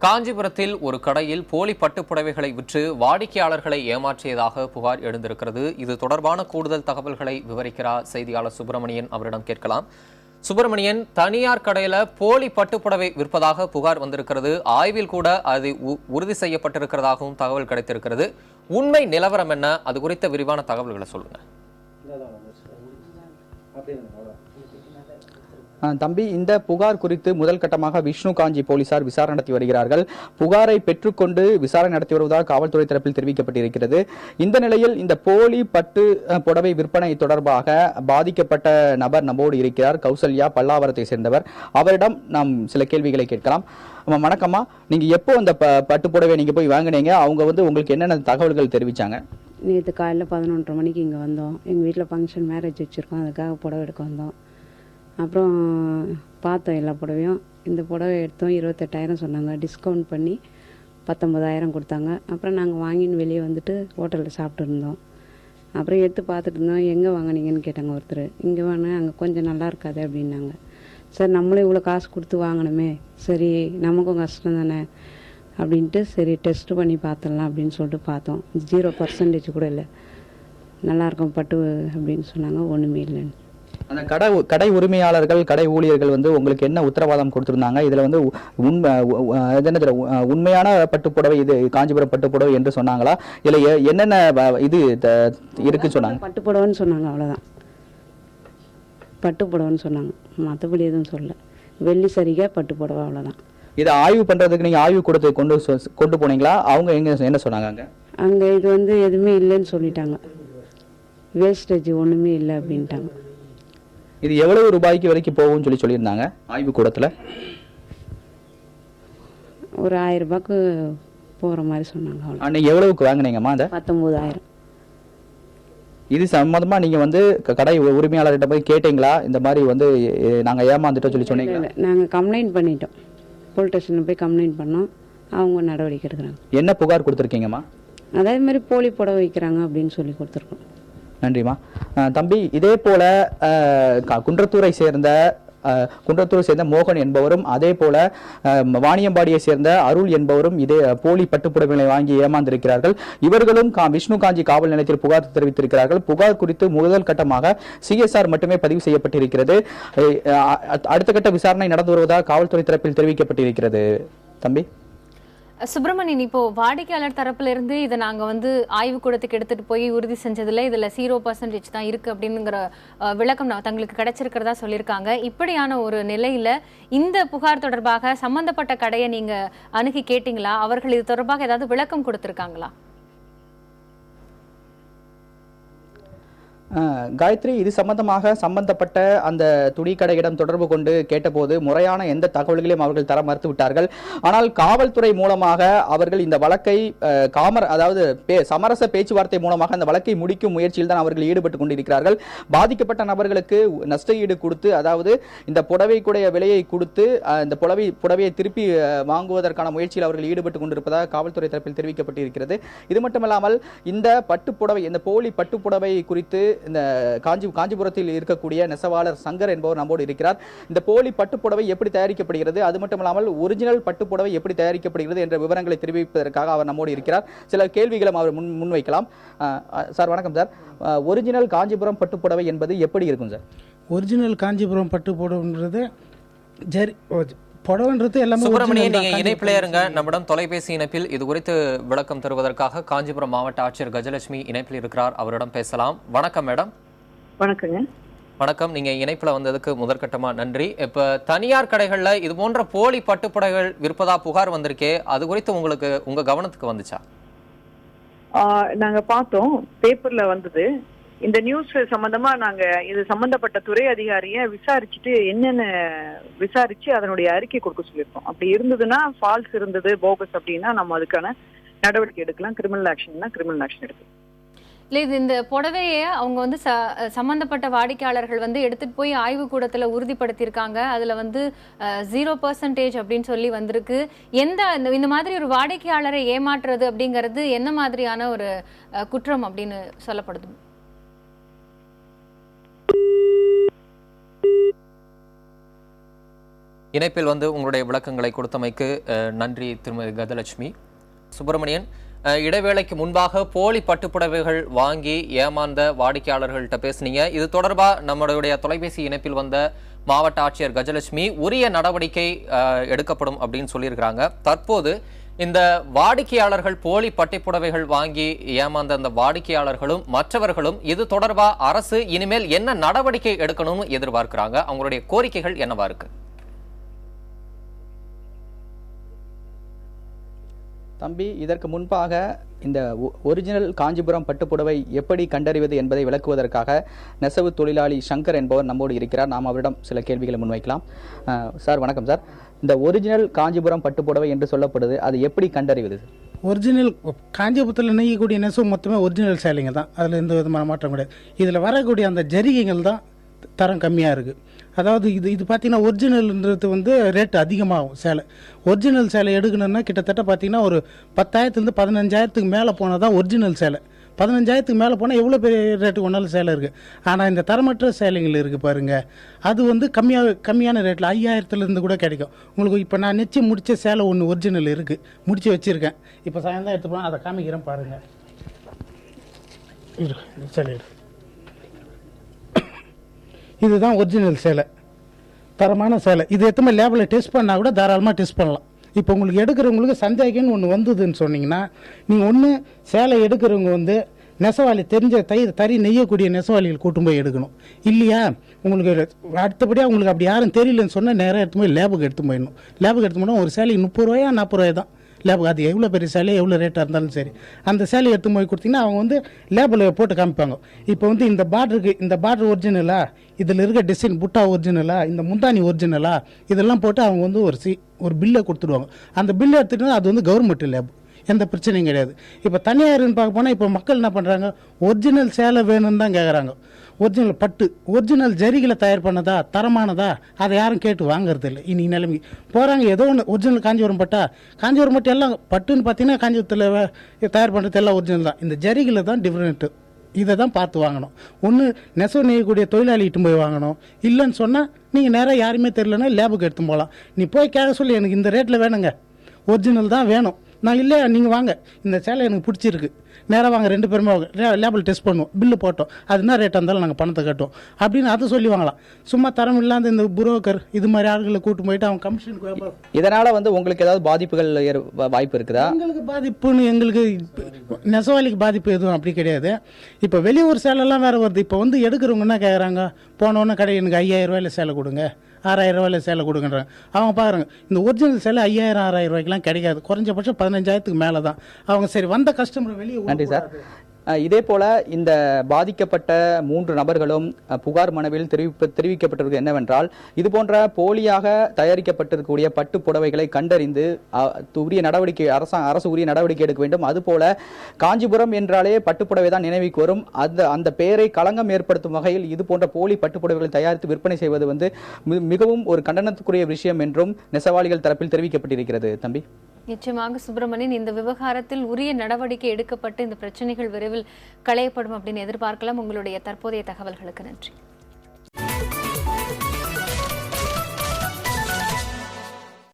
காஞ்சிபுரத்தில் ஒரு கடையில் போலி பட்டுப்புடவைகளை விற்று வாடிக்கையாளர்களை ஏமாற்றியதாக புகார் எழுந்திருக்கிறது. இது தொடர்பான கூடுதல் தகவல்களை விவரிக்கிறார் செய்தியாளர் சுப்பிரமணியன். அவரிடம் கேட்கலாம். சுப்பிரமணியன், தனியார் கடையில போலி பட்டுப்புடவை விற்பதாக புகார் வந்திருக்கிறது. ஆய்வில் கூட அது உறுதி செய்யப்பட்டிருக்கிறதாகவும் தகவல் கிடைத்திருக்கிறது. உண்மை நிலவரம் என்ன? அது குறித்த விரிவான தகவல்களை சொல்லுங்க. தம்பி, இந்த புகார் குறித்து முதல் கட்டமாக விஷ்ணு காஞ்சி போலீசார் விசாரணை நடத்தி வருகிறார்கள். புகாரை பெற்றுக்கொண்டு விசாரணை நடத்தி வருவதாக காவல்துறை தரப்பில் தெரிவிக்கப்பட்டிருக்கிறது. இந்த நிலையில் இந்த போலி பட்டு புடவை விற்பனை தொடர்பாக பாதிக்கப்பட்ட நபர் நம்மோடு இருக்கிறார். கௌசல்யா, பல்லாவரத்தை சேர்ந்தவர். அவரிடம் நாம் சில கேள்விகளை கேட்கலாம். வணக்கம்மா, நீங்க எப்போ அந்த பட்டு புடவை நீங்க போய் வாங்கினீங்க? அவங்க உங்களுக்கு என்னென்ன தகவல்கள் தெரிவிச்சாங்க? நேற்று காலையில் 11:30 மணிக்கு இங்கே வந்தோம். எங்கள் வீட்டில் ஃபங்க்ஷன் மேரேஜ் வச்சுருக்கோம், அதுக்காக புடவை எடுக்க வந்தோம். அப்புறம் பார்த்தோம் எல்லா புடவையும். இந்த புடவை எடுத்தோம், 28,000 சொன்னாங்க. டிஸ்கவுண்ட் பண்ணி 19,000 கொடுத்தாங்க. அப்புறம் நாங்கள் வாங்கின்னு வெளியே வந்துட்டு ஹோட்டலில் சாப்பிட்டு இருந்தோம். அப்புறம் எடுத்து பார்த்துட்டு இருந்தோம். எங்கே வாங்கினீங்கன்னு கேட்டாங்க ஒருத்தர். இங்கே வாங்கினேன், அங்கே கொஞ்சம் நல்லா இருக்காது அப்படின்னாங்க. சரி, நம்மளும் இவ்வளோ காசு கொடுத்து வாங்கினோமே, சரி நமக்கும் கஷ்டம் தானே அப்படின்ட்டு சரி டெஸ்ட் பண்ணி பார்த்துடலாம் அப்படின்னு சொல்லிட்டு பார்த்தோம். 0% கூட இல்லை, நல்லாயிருக்கும் பட்டு அப்படின்னு சொன்னாங்க. ஒன்றுமே இல்லைன்னு. அந்த கடை உரிமையாளர்கள், கடை ஊழியர்கள் உங்களுக்கு என்ன உத்தரவாதம் கொடுத்திருந்தாங்க? இதுல உண்மையான பட்டுப்புடவை, இது காஞ்சிபுரம் பட்டுப்புடவை என்று சொன்னாங்களா? இல்ல என்னென்ன இது இருக்கு சொன்னாங்க? பட்டுப்புடவைன்னு சொன்னாங்க, அவ்வளவுதான். பட்டுப்புடவைன்னு சொன்னாங்க, மற்றபடி எதுவும் சொல்ல. வெள்ளி சரிகை பட்டுப்புடவை, அவ்வளவுதான். இதை ஆய்வு பண்றதுக்கு நீங்க ஆய்வு கூடத்தை கொண்டு போனீங்களா? அவங்க என்ன சொன்னாங்க? அங்க இது எதுவுமே இல்லைன்னு சொல்லிட்டாங்க. வேஸ்டேஜ் ஒண்ணுமே இல்லை அப்படின்ட்டாங்க. இது எவ்வளவு ரூபாய்க்கு வரைக்கும் போகும்னு சொல்லியிருந்தாங்க ஆய்வு கூடத்துல? ஒரு 1000 ரூபாய்க்கு போற மாதிரி சொன்னாங்க. நீங்க எவ்வளவுக்கு வாங்கினீங்கம்மா? 19,000. இது சம்பந்தமா நீங்க கடை உரிமையாளர்கிட்ட போய் கேட்டீங்களா? இந்த மாதிரி நாங்க ஏமாந்துட்டோம் சொல்லி சொன்னீங்களா? நாங்க கம்ப்ளைண்ட் பண்ணிட்டோம், போலீஸ் ஸ்டேஷன்ல போய் கம்ப்ளைண்ட் பண்ணோம். அவங்க நடவடிக்கை எடுக்கிறாங்க. என்ன புகார் கொடுத்துருக்கீங்கம்மா? அதே மாதிரி போலி புடவை வைக்கிறாங்க அப்படின்னு சொல்லி கொடுத்துருக்கோம். நன்றிம்மா. தம்பி, இதே போல குன்றத்தூரை சேர்ந்த மோகன் என்பவரும், அதே போல வாணியம்பாடியை சேர்ந்த அருள் என்பவரும் இதே போலி பட்டுப்புடவைகளை வாங்கி ஏமாந்திருக்கிறார்கள். இவர்களும் விஷ்ணு காஞ்சி காவல் நிலையத்தில் புகார் தெரிவித்திருக்கிறார்கள். புகார் குறித்து முதல் கட்டமாக CSR மட்டுமே பதிவு செய்யப்பட்டிருக்கிறது. அடுத்த கட்ட விசாரணை நடந்து வருவதாக காவல்துறை தரப்பில் தெரிவிக்கப்பட்டிருக்கிறது. தம்பி சுப்பிரமணியன், இப்போ வாடிக்கையாளர் தரப்புல இருந்து இதை நாங்க ஆய்வு கூடத்துக்கு எடுத்துட்டு போய் உறுதி செஞ்சதுல இதுல 0% தான் இருக்கு அப்படிங்கிற விளக்கம் தங்களுக்கு கிடைச்சிருக்கிறதா சொல்லியிருக்காங்க. இப்படியான ஒரு நிலையில இந்த புகார் தொடர்பாக சம்பந்தப்பட்ட கடையை நீங்க அணுகி கேட்டீங்களா? அவர்கள் இது தொடர்பாக ஏதாவது விளக்கம் கொடுத்திருக்காங்களா? காயத்ரி, இது சம்பந்தமாக சம்பந்தப்பட்ட அந்த துணிக்கடையிடம் தொடர்பு கொண்டு கேட்டபோது முறையான எந்த தகவல்களையும் அவர்கள் தர மறுத்து விட்டார்கள். ஆனால் காவல்துறை மூலமாக அவர்கள் இந்த வழக்கை சமரச பேச்சுவார்த்தை மூலமாக அந்த வழக்கை முடிக்கும் முயற்சியில் தான் அவர்கள் ஈடுபட்டு கொண்டிருக்கிறார்கள். பாதிக்கப்பட்ட நபர்களுக்கு நஷ்ட ஈடு கொடுத்து, அதாவது இந்த புடவைக்குடைய விலையை கொடுத்து இந்த புடவையை திருப்பி வாங்குவதற்கான முயற்சியில் அவர்கள் ஈடுபட்டு கொண்டிருப்பதாக காவல்துறை தரப்பில் தெரிவிக்கப்பட்டிருக்கிறது. இது மட்டுமல்லாமல் இந்த பட்டுப்புடவை, இந்த போலி பட்டுப்புடவை குறித்து இந்த காஞ்சிபுரத்தில் இருக்கக்கூடிய நெசவாளர் சங்கர் என்பவர் நம்மோடு இருக்கிறார். இந்த போலி பட்டுப்புடவை எப்படி தயாரிக்கப்படுகிறது, அது மட்டுமல்லாமல் ஒரிஜினல் பட்டுப்புடவை எப்படி தயாரிக்கப்படுகிறது என்ற விவரங்களை தெரிவிப்பதற்காக அவர் நம்மோடு இருக்கிறார். சில கேள்விகளை அவர் முன்வைக்கலாம். சார் வணக்கம் சார். ஒரிஜினல் காஞ்சிபுரம் பட்டுப்புடவை என்பது எப்படி இருக்கும் சார்? ஒரிஜினல் காஞ்சிபுரம் பட்டுப்புடவைன்றது புடவைன்றது எல்லாமே. சுப்பிரமணியன், நீங்க இணைப்பிலே இருங்க. நம்மிடம் தொலைபேசி இணைப்பில் இது குறித்து விளக்கம் தருவதற்காக காஞ்சிபுரம் மாவட்ட ஆட்சியர் கஜலட்சுமி இணைப்பில் இருக்கிறார். அவரிடம் பேசலாம். வணக்கம் மேடம். வணக்கங்க. வணக்கம். நீங்க இணைப்புல வந்ததுக்கு முதற்கட்டமா நன்றி. இப்ப தனியார் கடைகள்ல இது போன்ற போலி பட்டுப்புடவைகள் விற்பதா புகார் வந்திருக்கே, அது குறித்து உங்க கவனத்துக்கு வந்துச்சா? நாங்க பார்த்தோம், பேப்பர்ல வந்தது. இந்த நியூஸ் சம்பந்தமா நாங்க இது சம்பந்தப்பட்ட துறை அதிகாரிய விசாரிச்சுட்டு என்னென்ன விசாரிச்சு அதனுடைய அறிக்கை கொடுக்க சொல்லியிருக்கோம். அப்படி இருந்ததுன்னா, ஃபால்ஸ் இருந்தது, போகஸ் அப்படின்னா நம்ம அதுக்கான நடவடிக்கை எடுக்கலாம். கிரிமினல் ஆக்ஷன்னா கிரிமினல் ஆக்ஷன் எடுக்கலாம். இல்லை, இது இந்த புடவையை அவங்க சம்பந்தப்பட்ட வாடிக்கையாளர்கள் எடுத்துட்டு போய் ஆய்வு கூடத்துல உறுதிப்படுத்தியிருக்காங்க. அதுல 0% அப்படின்னு சொல்லி வந்திருக்கு. இந்த மாதிரி ஒரு வாடிக்கையாளரை ஏமாற்றுறது அப்படிங்கிறது என்ன மாதிரியான ஒரு குற்றம் அப்படின்னு சொல்லப்படுது? இணைப்பில் வந்து உங்களுடைய விளக்கங்களை கொடுத்தமைக்கு நன்றி திருமதி கஜலட்சுமி. சுப்பிரமணியன், இடைவேளைக்கு முன்பாக போலி பட்டுப்புடவைகள் வாங்கி ஏமாந்த வாடிக்கையாளர்கள்ட்ட பேசுனீங்க. இது தொடர்பாக நம்மளுடைய தொலைபேசி இணைப்பில் வந்த மாவட்ட ஆட்சியர் கஜலட்சுமி உரிய நடவடிக்கை எடுக்கப்படும் அப்படின்னு சொல்லியிருக்கிறாங்க. தற்போது இந்த வாடிக்கையாளர்கள் போலி பட்டுப்புடவைகள் வாங்கி ஏமாந்த அந்த வாடிக்கையாளர்களும் மற்றவர்களும் இது தொடர்பாக அரசு இனிமேல் என்ன நடவடிக்கை எடுக்கணும்னு எதிர்பார்க்கிறாங்க? அவங்களுடைய கோரிக்கைகள் என்னவா இருக்கு? தம்பி, இதற்கு முன்பாக இந்த ஒரிஜினல் காஞ்சிபுரம் பட்டுப்புடவை எப்படி கண்டறிவது என்பதை விளக்குவதற்காக நெசவு தொழிலாளி சங்கர் என்பவர் நம்மோடு இருக்கிறார். நாம் அவரிடம் சில கேள்விகளை முன்வைக்கலாம். சார் வணக்கம் சார். இந்த ஒரிஜினல் காஞ்சிபுரம் பட்டுப்புடவை என்று சொல்லப்படுது, அது எப்படி கண்டறிவது? ஒரிஜினல் காஞ்சிபுரத்தில் நெய்யக்கூடிய நெசவு மொத்தமே ஒரிஜினல் சேலைங்க தான். அதில் எந்த விதமான மாற்றம் கிடையாது. இதில் வரக்கூடிய அந்த ஜரிகைகள் தான் தரம் கம்மியாக இருக்குது. அதாவது இது பார்த்தீங்கன்னா ஒரிஜினல்ன்றது வந்து ரேட்டு அதிகமாகும். சேலை ஒரிஜினல் சேலை எடுக்கணும்னா கிட்டத்தட்ட பார்த்தீங்கன்னா ஒரு 10,000 to 15,000 மேலே போனால் தான் ஒரிஜினல் சேலை. 15,000 மேலே போனால் எவ்வளோ பெரிய ரேட்டு ஒன்றாலும் சேலை இருக்குது. ஆனால் இந்த தரமற்ற சேலைகள் இருக்குது பாருங்கள், அது வந்து கம்மியான ரேட்டில் 5,000 கூட கிடைக்கும் உங்களுக்கு. இப்போ நான் நெச்சு முடித்த சேலை ஒன்று ஒரிஜினல் இருக்குது, முடித்து வச்சுருக்கேன். இப்போ சாயந்தரம் எடுத்து போனால் அதை காமிக்கிறேன் பாருங்கள். சேலை இதுதான் ஒரிஜினல் சேலை, தரமான சேலை. இது எத்தனை லேபில் டெஸ்ட் பண்ணால் கூட தாராளமாக டெஸ்ட் பண்ணலாம். இப்போ உங்களுக்கு எடுக்கிறவங்களுக்கு சந்தேகம்னு ஒன்று வந்ததுன்னு சொன்னீங்கன்னா, நீங்கள் ஒன்று சேலை எடுக்கிறவங்க வந்து நெசவாளி தெரிஞ்ச தறி நெய்யக்கூடிய நெசவாளிகள் கூட்டும் போய் எடுக்கணும். இல்லையா உங்களுக்கு அடுத்தபடியாக உங்களுக்கு அப்படி யாரும் தெரியலன்னு சொன்னால் நேராக எடுத்து போய் லேபுக்கு எடுத்து போயிடணும். லேபுக்கு எடுத்து போனால் ஒரு சேலைக்கு 30 ரூபாயா 40 ரூபாய் தான் லேபுக்கு. அது எவ்வளோ பெரிய சேலை எவ்வளோ ரேட்டாக இருந்தாலும் சரி, அந்த சேலையை எடுத்து போய் கொடுத்தீங்கன்னா அவங்க வந்து லேபில் போட்டு காமிப்பாங்க. இப்போ வந்து இந்த பார்டர் ஒரிஜினலா, இதில் இருக்க டிசைன் புட்டா ஒரிஜினலா, இந்த முந்தானி ஒரிஜினலா, இதெல்லாம் போட்டு அவங்க வந்து ஒரு பில்லை கொடுத்துடுவாங்க. அந்த பில்லை எடுத்துகிட்டு அது வந்து கவர்மெண்ட் லேப், எந்த பிரச்சனையும் கிடையாது. இப்போ தனியார்னு பார்க்க போனால் இப்போ மக்கள் என்ன பண்ணுறாங்க, ஒரிஜினல் சேலை வேணும்னு தான் கேட்குறாங்க. ஒரிஜினல் பட்டு ஒரிஜினல் ஜரிகளை தயார் பண்ணதா, தரமானதா, அதை யாரும் கேட்டு வாங்குறது இல்லை. இன்னைக்கு நிலைமை போகிறாங்க ஏதோ ஒன்று ஒரிஜினல் காஞ்சிபுரம் பட்டு எல்லாம் பட்டுன்னு பார்த்தீங்கன்னா காஞ்சிபுரத்தில் தயார் பண்ணுறது எல்லாம் ஒரிஜினல் தான். இந்த ஜரிகளை தான் டிஃப்ரெண்ட்டு, இதை தான் பார்த்து வாங்கணும். ஒன்று நெசவு நெய்யக்கூடிய தொழிலாளிகிட்ட போய் வாங்கணும். இல்லைன்னு சொன்னால் நீங்கள் நேராக யாருமே தெரியலன்னா லேபுக்கு எடுத்து போகலாம். நீ போய் கேட்க சொல்லி எனக்கு இந்த ரேட்டில் வேணுங்க, ஒரிஜினல் தான் வேணும், நான் இல்லை நீங்கள் வாங்க, இந்த சேலை எனக்கு பிடிச்சிருக்கு, நேராக வாங்க, 2 பேருமே லேபிள் டெஸ்ட் பண்ணுவோம், பில்லு போட்டோம், அது என்ன ரேட்டாக இருந்தாலும் நாங்கள் பணத்தை கட்டுவோம் அப்படின்னு அதை சொல்லி வாங்கலாம். சும்மா தரம் இல்லாத இந்த புரோக்கர் இது மாதிரி ஆட்களை கூட்டு போயிட்டு அவங்க கமிஷனுக்கு. இதனால் வந்து உங்களுக்கு ஏதாவது பாதிப்புகள் வாய்ப்பு இருக்குதா? எங்களுக்கு பாதிப்புன்னு எங்களுக்கு நெசவாளிக்கு பாதிப்பு எதுவும் அப்படி கிடையாது. இப்போ வெளியூர் சேலைலாம் வேறு வருது. இப்போ வந்து எடுக்கிறவங்க என்ன கேட்குறாங்க, போனோன்னே கடை எனக்கு 5,000 ரூபாயில் சேலை கொடுங்க, 6,000 ரூபாயில் சேலை கொடுக்குறாங்க. அவங்க பாருங்க, இந்த ஒரிஜினல் சேலை 5,000 6,000 ரூபாய்க்குலாம் கிடைக்காது. குறைஞ்சபட்சம் 15,000 மேலே தான். அவங்க சரி வந்த கஸ்டமர் வெளியே. நன்றி சார். இதே போல இந்த பாதிக்கப்பட்ட 3 நபர்களும் புகார் மனுவில் தெரிவிக்கப்பட்டிருக்கு என்னவென்றால், இது போன்ற போலியாக தயாரிக்கப்பட்டிருக்கக்கூடிய பட்டு புடவைகளை கண்டறிந்து உரிய நடவடிக்கை அரசு உரிய நடவடிக்கை எடுக்க வேண்டும். அதுபோல காஞ்சிபுரம் என்றாலே பட்டுப்புடவை தான் நினைவுக்கு வரும். அந்த பெயரை களங்கம் ஏற்படுத்தும் வகையில் இது போன்ற போலி பட்டுப்புடவைகளை தயாரித்து விற்பனை செய்வது வந்து மிகவும் ஒரு கண்டனத்துக்குரிய விஷயம் என்றும் நெசவாளிகள் தரப்பில் தெரிவிக்கப்பட்டிருக்கிறது. தம்பி, நிச்சயமாக சுப்பிரமணியன், இந்த விவகாரத்தில் உரிய நடவடிக்கை எடுக்கப்பட்டு இந்த பிரச்சனைகள் விரைவில் களையப்படும் அப்படின்னு எதிர்பார்க்கலாம். உங்களுடைய தற்போதைய தகவல்களுக்கு நன்றி.